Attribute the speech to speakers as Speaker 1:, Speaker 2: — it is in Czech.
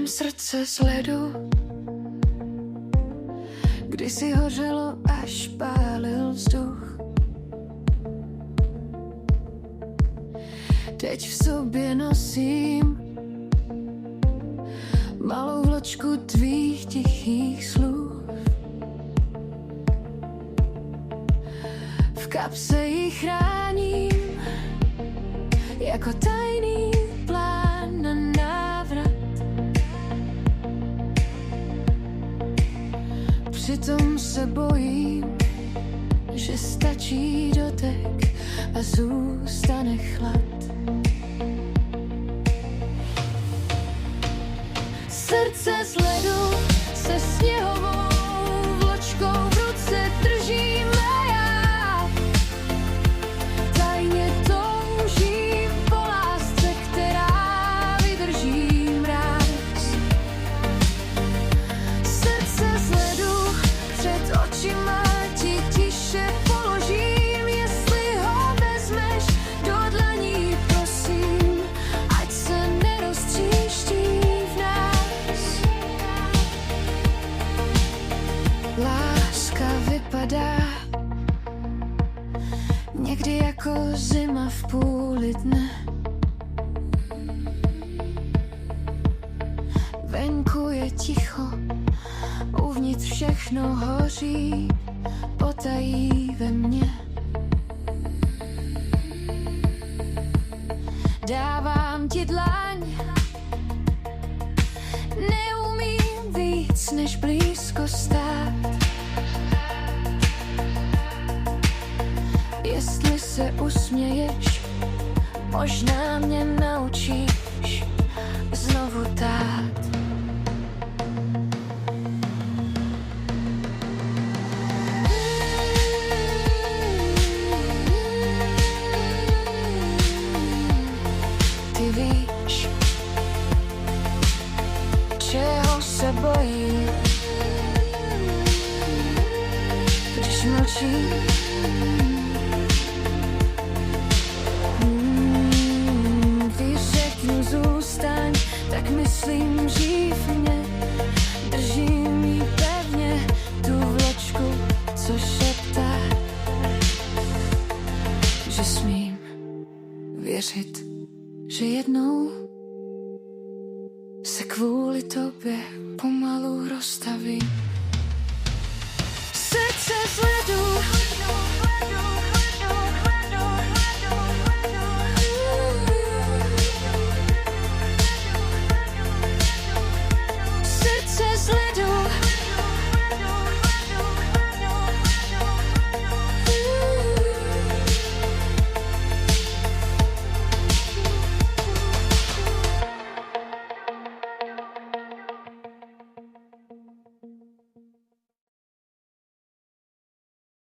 Speaker 1: mém srdce z ledu, kdysi hořelo, až pálil vzduch. Teď v sobě nosím malou vločku tvých tichých slov. V kapse ji chráním jako tajný plán na návrat. Přitom se bojím, že stačí dotek a zůstane chlad. Srdce z ledu se sněhovou vločkou v ruce držíme já. Tajně toužím po lásce, která vydrží mráz. Srdce z ledu před očima ti tiše položím, jestli ho vezmeš do dlaní, prosím, ať se neroztříští v nás. Láska vypadá někdy jako zima v půli dne. Venku je ticho, uvnitř všechno hoří, potají ve mně. Dávám ti dlaň, neumím víc než blízko stát. Jestli se usměješ, možná mě naučíš znovu tát. Ty víš, čeho se bojím, když mlčím. Když řeknu zůstaň, tak myslím živ mě. Držím jí pevně, tu vločku, co šeptá, že smím věřit, že jednou se kvůli tobě pomalu rozstavím. Srdce z ledu